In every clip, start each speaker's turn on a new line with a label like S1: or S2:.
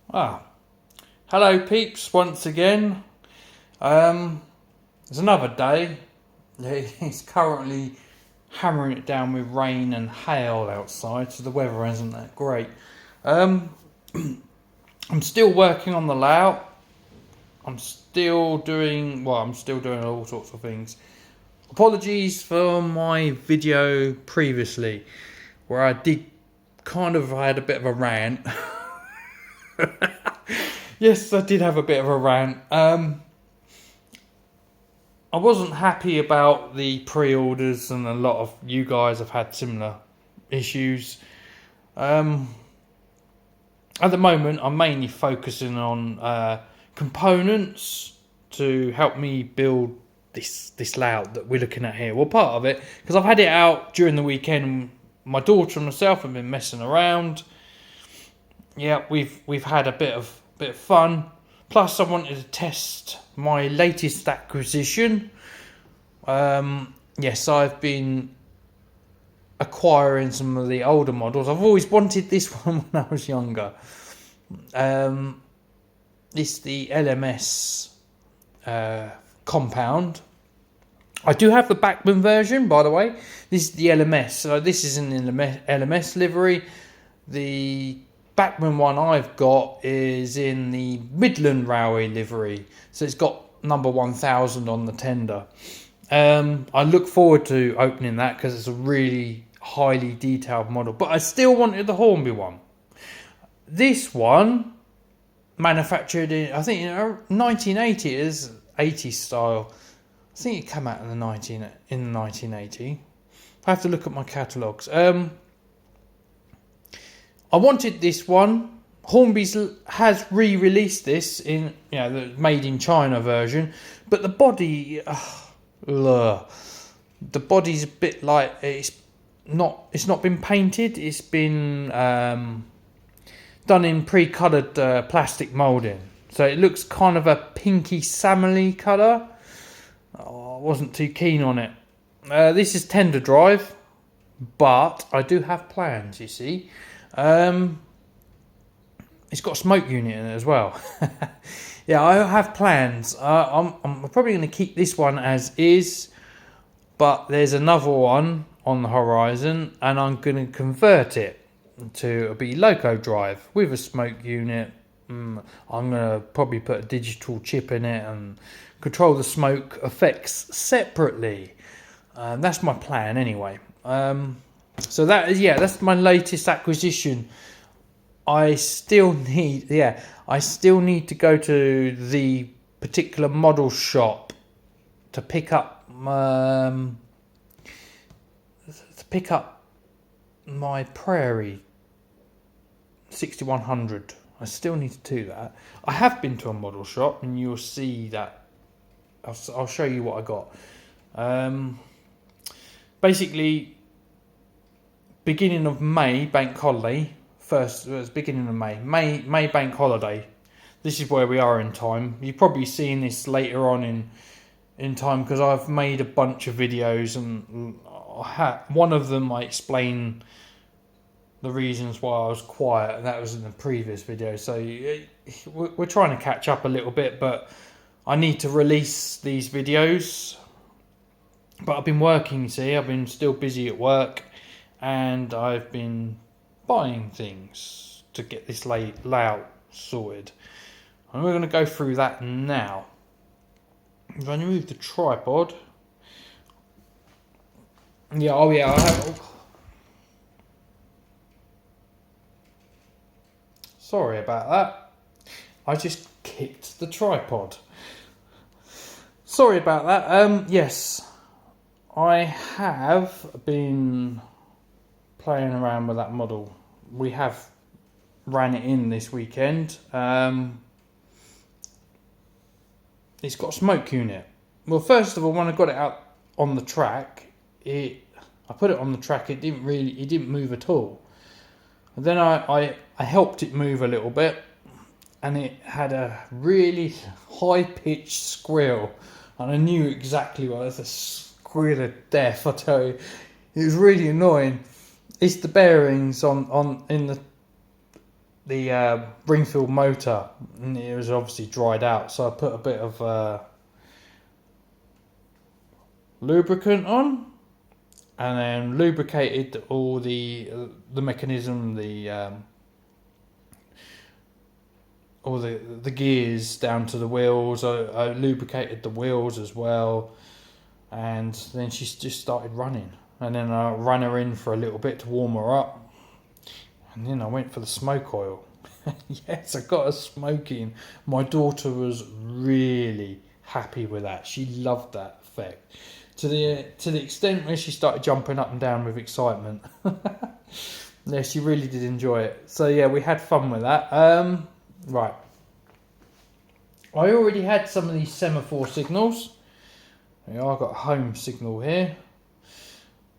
S1: Hello peeps once again. It's another day. It's currently hammering it down with rain and hail outside, so the weather isn't that great. I'm still working on the layout. I'm still doing all sorts of things. Apologies for my video previously, where I had a bit of a rant. Yes, I did have a bit of a rant. I wasn't happy about the pre-orders, and a lot of you guys have had similar issues. At the moment, I'm mainly focusing on components to help me build this layout that we're looking at here. Well, part of it, because I've had it out during the weekend. My daughter and myself have been messing around. Yeah, we've had a bit of fun. Plus, I wanted to test my latest acquisition. Yes, I've been acquiring some of the older models. I've always wanted this one when I was younger. It's the LMS compound. I do have the Backman version, by the way. This is the LMS. So this is an LMS livery. The Backman one I've got is in the Midland Railway livery. So it's got number 1000 on the tender. I look forward to opening that because it's a really highly detailed model. But I still wanted the Hornby one. This one, manufactured in, I think, 1980, is 80 style. I think it came out in 1980. I have to look at my catalogues. I wanted this one. Hornby's has re-released this in, the made in China version, but the body, the body's a bit like it's not been painted. It's been done in pre-coloured plastic moulding, so it looks kind of a pinky salmony colour. I wasn't too keen on it. This is tender drive, but I do have plans, you see. It's got a smoke unit in it as well. Yeah, I have plans. I'm probably going to keep this one as is, but there's another one on the horizon, and I'm going to convert it to be loco drive with a smoke unit. I'm going to probably put a digital chip in it and control the smoke effects separately. That's my plan anyway. So that's my latest acquisition. I still need to go to the particular model shop to pick up my Prairie 6100. I still need to do that. I have been to a model shop, and you'll see that. I'll show you what I got. Basically, beginning of May, bank holiday. First, it was beginning of May bank holiday. This is where we are in time. You've probably seen this later on in time, because I've made a bunch of videos, and one of them I explain the reasons why I was quiet, and that was in the previous video. So we're trying to catch up a little bit, but I need to release these videos. But I've been working, you see. I've been still busy at work, and I've been buying things to get this layout sorted. And we're going to go through that now. I'm going to move the tripod. Sorry about that. I just kicked the tripod. Sorry about that. Yes, I have been playing around with that model. We have ran it in this weekend. It's got a smoke unit. Well, first of all, when I got it out on the track, I put it on the track. It didn't move at all. And then I helped it move a little bit, and it had a really high-pitched squeal, and I knew exactly what it was. A squeal of death, I tell you. It was really annoying. It's the bearings in ring-filled motor, and it was obviously dried out, so I put a bit of lubricant on, and then lubricated all the mechanism, all the gears down to the wheels. I lubricated the wheels as well, and then she just started running, and then I ran her in for a little bit to warm her up, and then I went for the smoke oil. Yes, I got her smoking. My daughter was really happy with that. She loved that effect to the extent where she started jumping up and down with excitement. Yeah, she really did enjoy it. So yeah, we had fun with that. Right, I already had some of these semaphore signals. Yeah, I've got a home signal here.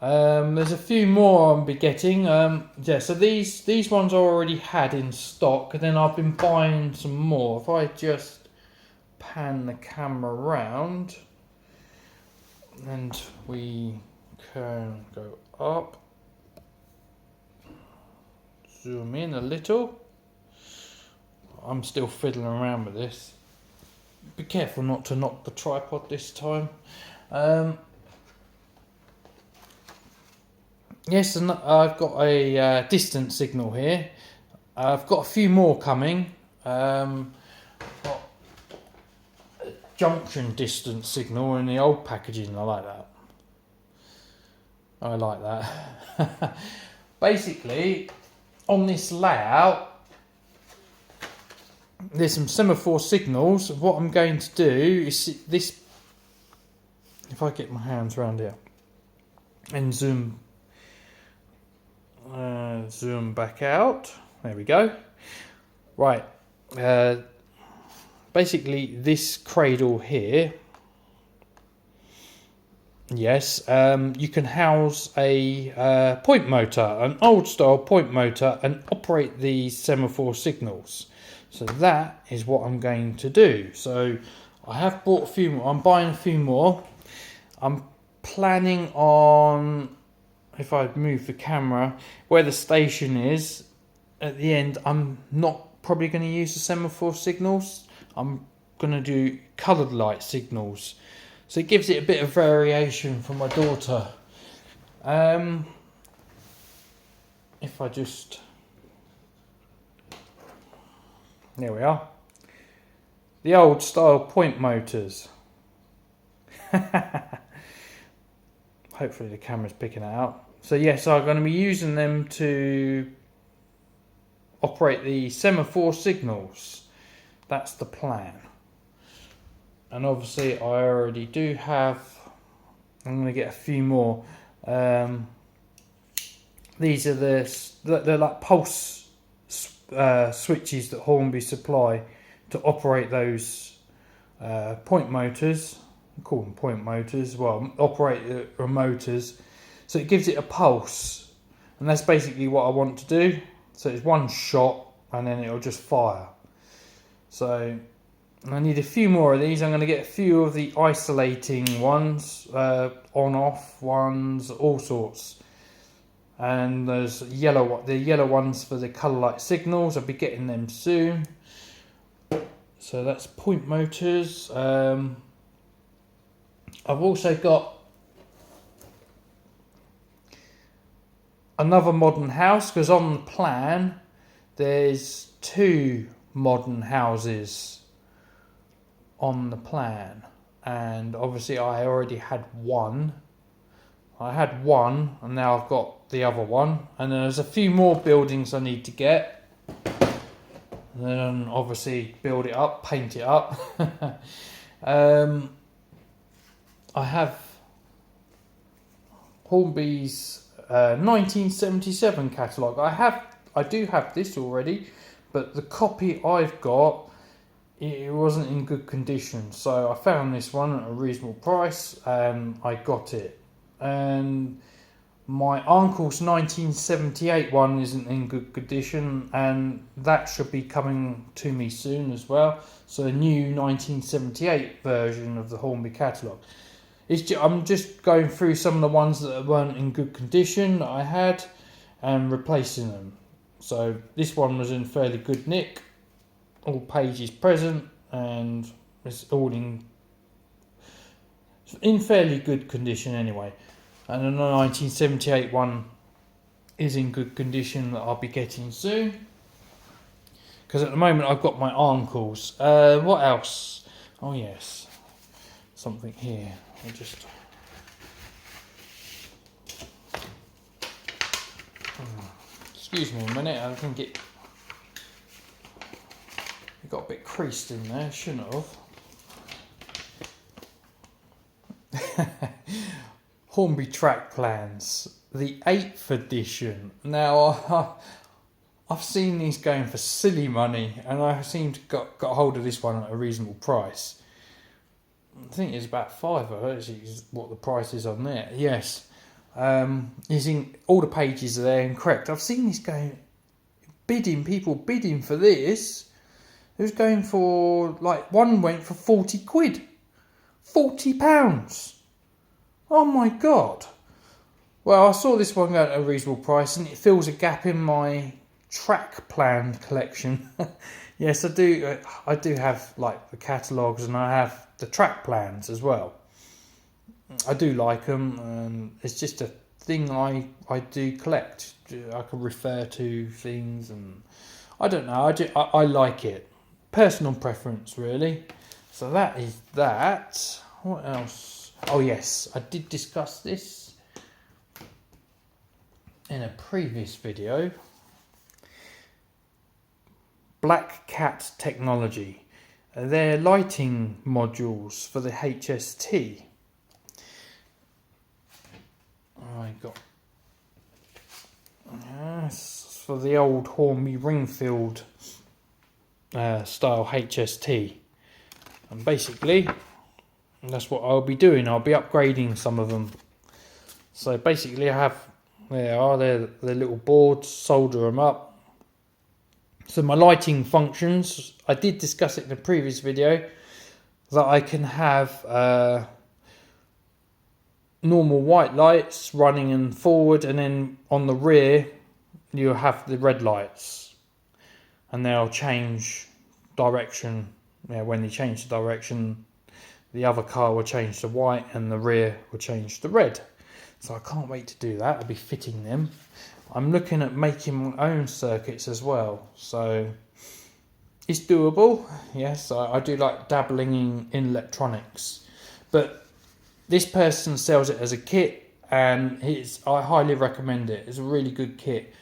S1: There's a few more I'll be getting. Yeah, so these ones I already had in stock, and then I've been buying some more. If I just pan the camera around, and we can go up, zoom in a little. I'm still fiddling around with this. Be careful not to knock the tripod this time. Yes, and I've got a distance signal here. I've got a few more coming. Got a junction distance signal in the old packaging. I like that. I like that. Basically, on this layout, there's some semaphore signals. What I'm going to do is this. If I get my hands around here and zoom back out, there we go. Right, basically this cradle here, yes, you can house a point motor, an old style point motor, and operate these semaphore signals. So that is what I'm going to do. So I have bought a few more. I'm buying a few more. I'm planning on, if I move the camera, where the station is at the end, I'm not probably going to use the semaphore signals. I'm going to do coloured light signals. So it gives it a bit of variation for my daughter. If I just... There we are. The old style point motors. Hopefully the camera's picking it out. So yes, I'm going to be using them to operate the semaphore signals. That's the plan. And obviously I already do have, I'm going to get a few more. These are they're like pulse switches that Hornby supply to operate those point motors. I call them point motors. Well, operate the motors. So it gives it a pulse, and that's basically what I want to do. So it's one shot, and then it'll just fire. So I need a few more of these. I'm going to get a few of the isolating ones, on-off ones, all sorts. And there's the yellow ones for the colour light signals. I'll be getting them soon. So that's point motors. I've also got another modern house, because on the plan there's 2 modern houses on the plan, and obviously I already had one. I had one, and now I've got the other one, and there's a few more buildings I need to get, and then obviously build it up, paint it up. I have Hornby's 1977 catalogue. I do have this already, but the copy I've got, it wasn't in good condition, so I found this one at a reasonable price and I got it. And my uncle's 1978 one isn't in good condition, and that should be coming to me soon as well. So a new 1978 version of the Hornby catalogue. I'm just going through some of the ones that weren't in good condition that I had and replacing them. So this one was in fairly good nick, all pages present, and it's all in fairly good condition anyway. And the 1978 one is in good condition that I'll be getting soon. Because at the moment I've got my uncles. What else? Oh yes, something here. I'll just... Excuse me a minute, I think it got a bit creased in there, shouldn't have. Hornby track plans, the 8th edition. Now, I've seen these going for silly money, and I seem to got hold of this one at a reasonable price. I think it's about £5, actually, is what the price is on there. Yes. Using all the pages are there and correct. I've seen this going, people bidding for this. It was going for, like, one went for 40 quid. £40. Oh my God. Well, I saw this one go at a reasonable price, and it fills a gap in my track plan collection. Yes, I do. I do have, like, the catalogues, and I have the track plans as well. I do like them, and it's just a thing I do collect. I can refer to things, and I don't know. I like it. Personal preference, really. So that is that. What else? Oh yes, I did discuss this in a previous video. Black Cat Technology. They're lighting modules for the HST. I got for the old Hornby Ringfield style HST, and basically that's what I'll be doing. I'll be upgrading some of them. So basically I have, they're little boards, solder them up. So my lighting functions, I did discuss it in a previous video, that I can have normal white lights running and forward, and then on the rear you have the red lights, and they'll change direction. When they change the direction, the other car will change to white and the rear will change to red. So I can't wait to do that. I'll be fitting them. I'm looking at making my own circuits as well, so it's doable. Yes, I do like dabbling in electronics, but this person sells it as a kit, and I highly recommend it. It's a really good kit.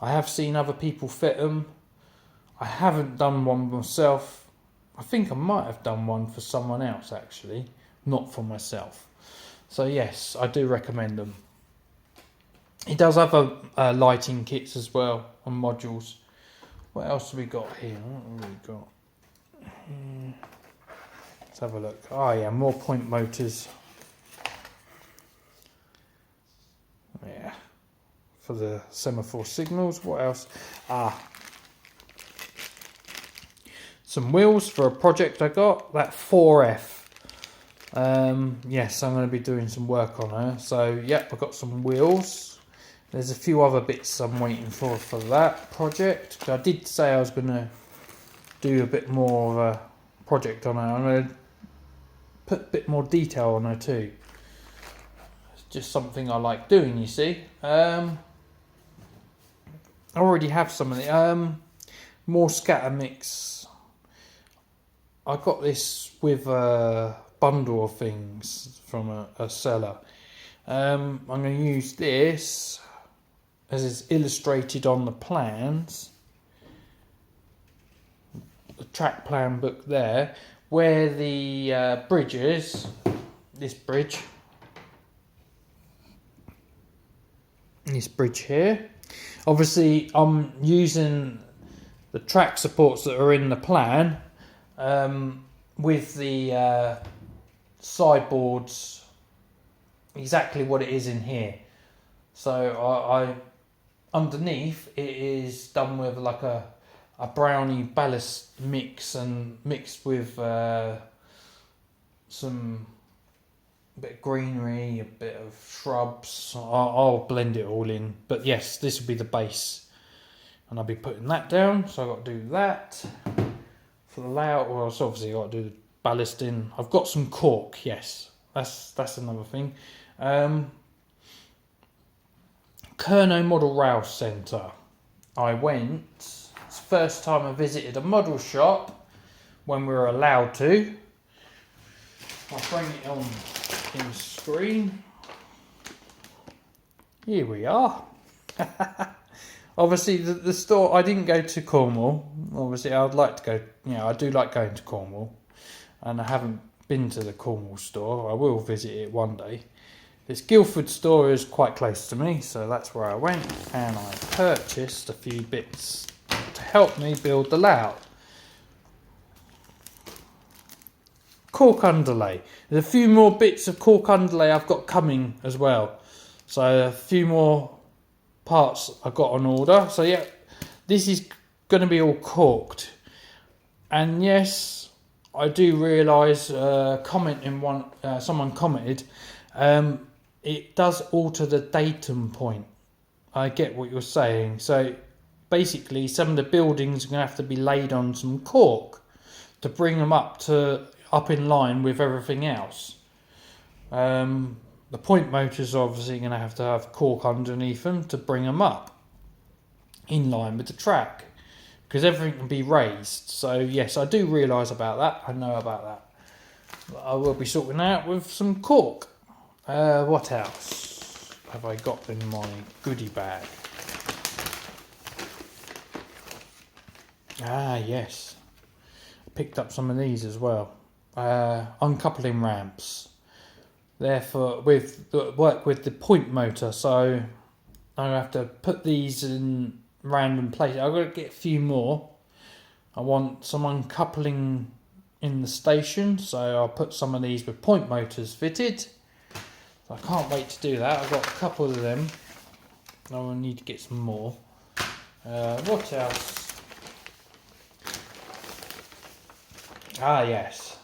S1: I have seen other people fit them. I haven't done one myself. I think I might have done one for someone else, actually, not for myself. So yes, I do recommend them. He does other lighting kits as well, and modules. What else have we got here? What have we got? Let's have a look. Oh yeah, more point motors. Yeah, for the Semaphore Signals. What else? Some wheels for a project I got. That 4F. Yes, I'm going to be doing some work on her. So, yep, I've got some wheels. There's a few other bits I'm waiting for that project. I did say I was going to do a bit more of a project on her. I'm going to put a bit more detail on her too. It's just something I like doing, you see. I already have some of the more scatter mix. I got this with a bundle of things from a seller. I'm going to use this as is illustrated on the plans, the track plan book there, where the bridge is, this bridge here. Obviously I'm using the track supports that are in the plan with the sideboards exactly what it is in here. So I underneath it is done with like a brownie ballast mix, and mixed with some bit of greenery, a bit of shrubs. I'll blend it all in, but yes, this will be the base and I'll be putting that down, so I've got to do that for the layout. Well, so obviously I've got to do the ballasting. I've got some cork, yes, that's another thing. Kerno Model Rail Centre. I went, it's the first time I visited a model shop when we were allowed to. I'll bring it on in the screen. Here we are. Obviously the store, I didn't go to Cornwall. Obviously I'd like to go, I do like going to Cornwall, and I haven't been to the Cornwall store. I will visit it one day. This Guildford store is quite close to me, so that's where I went, and I purchased a few bits to help me build the layout. Cork underlay. There's a few more bits of cork underlay I've got coming as well. So a few more parts I've got on order. So yeah, this is going to be all corked. And yes, I do realise, someone commented, it does alter the datum point. I get what you're saying. So basically some of the buildings are going to have to be laid on some cork to bring them up in line with everything else. The point motors are obviously going to have cork underneath them to bring them up in line with the track, because everything can be raised. So yes, I do realise about that. I know about that. But I will be sorting out with some cork. What else have I got in my goodie bag? Yes, I picked up some of these as well. Uncoupling ramps. They're work with the point motor, so I have to put these in random places. I've got to get a few more. I want some uncoupling in the station, so I'll put some of these with point motors fitted. So I can't wait to do that. I've got a couple of them. I will need to get some more. What else? Yes.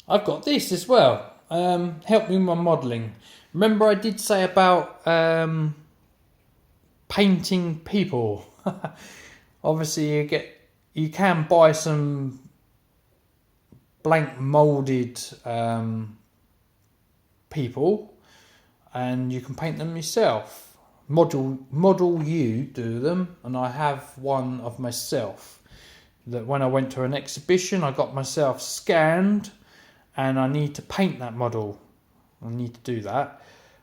S1: I've got this as well. Help me with my modelling. Remember I did say about painting people. Obviously you can buy some blank moulded people, and you can paint them yourself. Model you do them, and I have one of myself that when I went to an exhibition I got myself scanned, and I need to paint that model. I need to do that.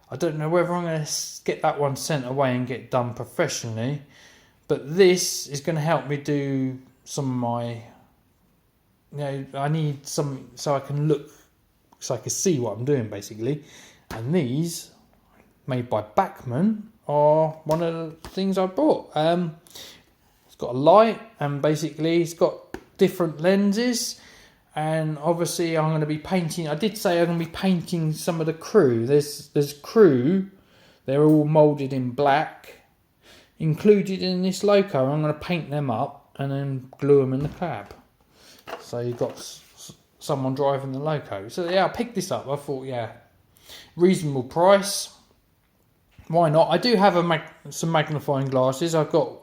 S1: I don't know whether I'm going to get that one sent away and get done professionally, but this is going to help me do some of my, I need some so I can look, so I can see what I'm doing basically. And these, made by Bachmann, are one of the things I bought. It's got a light, and basically it's got different lenses. And obviously I'm going to be painting, I did say I'm going to be painting some of the crew. There's crew, they're all moulded in black, included in this loco. I'm going to paint them up and then glue them in the cab. So you've got someone driving the loco. So yeah, I picked this up. I thought, reasonable price. Why not? I do have some magnifying glasses. I've got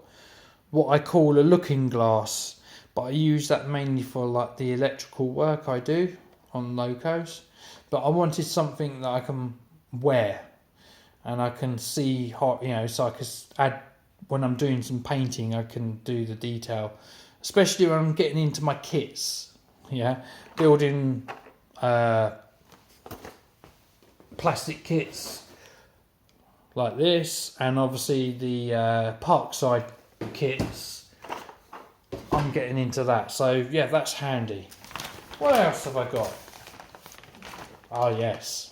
S1: what I call a looking glass, but I use that mainly for like the electrical work I do on locos. But I wanted something that I can wear and I can see how, so I can add, when I'm doing some painting, I can do the detail, especially when I'm getting into my kits, building plastic kits like this, and obviously the Parkside kits. I'm getting into that, so yeah, that's handy. What else have I got? Yes,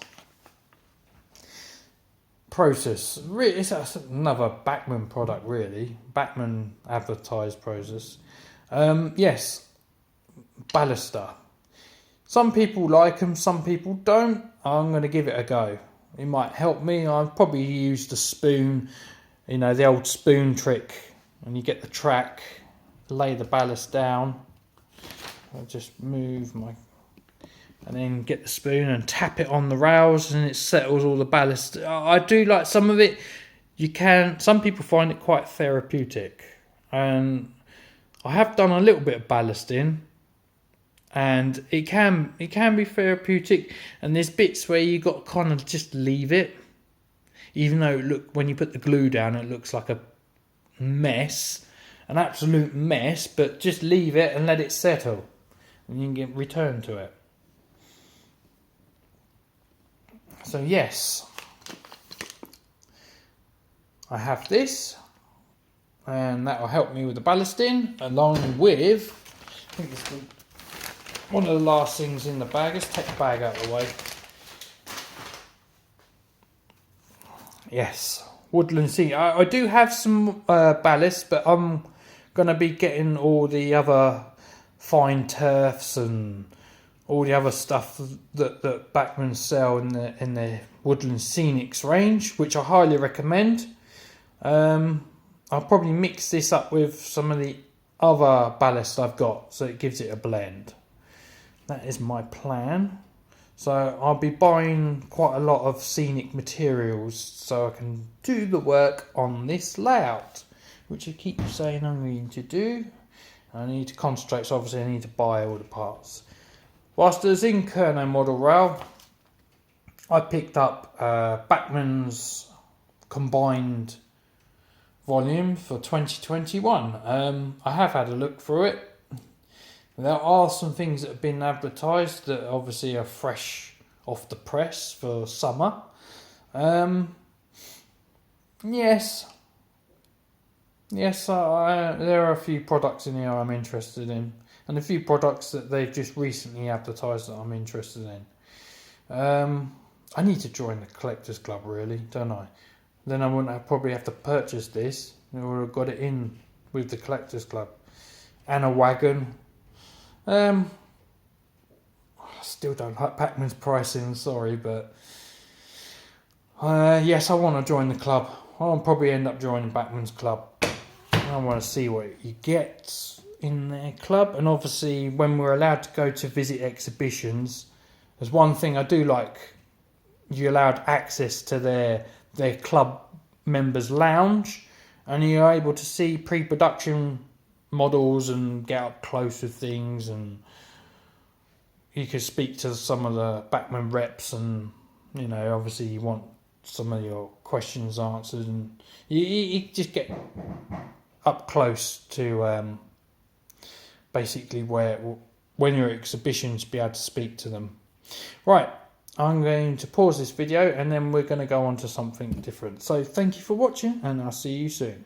S1: Process. It's another Bachmann product, really. Bachmann advertised Process. Yes, baluster. Some people like them, some people don't. I'm going to give it a go. It might help me. I've probably used a spoon, the old spoon trick, and you get the track, lay the ballast down. I'll just move and then get the spoon and tap it on the rails, and it settles all the ballast. I do like some of it. some people find it quite therapeutic, and I have done a little bit of ballasting, and it can be therapeutic. And there's bits where you got to kind of just leave it, even though when you put the glue down, it looks like a mess, an absolute mess. But just leave it and let it settle, and you can return to it. So yes, I have this, and that will help me with the ballasting, along with, I think it's one of the last things in the bag. Let's take the bag out of the way. Yes, woodland sea. I do have some ballast, but I'm going to be getting all the other fine turfs and all the other stuff that Bachmann sell in the Woodland Scenics range, which I highly recommend. I'll probably mix this up with some of the other ballast I've got, so it gives it a blend. That is my plan. So I'll be buying quite a lot of scenic materials so I can do the work on this layout, which I keep saying I'm going to do. I need to concentrate, so obviously I need to buy all the parts. Whilst I was in Kerno Model Rail, I picked up Bachmann's combined volume for 2021. I have had a look through it. There are some things that have been advertised that obviously are fresh off the press for summer. Yes, there are a few products in here I'm interested in, and a few products that they've just recently advertised that I'm interested in. I need to join the Collectors Club, really, don't I? Then I wouldn't probably have to purchase this. I would have got it in with the Collectors Club. And a wagon. I still don't like Bachmann's pricing, sorry, but yes, I want to join the club. I'll probably end up joining Bachmann's club. I want to see what you get in their club, and obviously when we're allowed to go to visit exhibitions, there's one thing I do like. You're allowed access to their club members lounge, and you're able to see pre-production models and get up close with things, and you can speak to some of the Bachmann reps, and obviously you want some of your questions answered, and you just get up close to basically when you're at exhibitions, be able to speak to them. Right, I'm going to pause this video and then we're going to go on to something different. So thank you for watching, and I'll see you soon.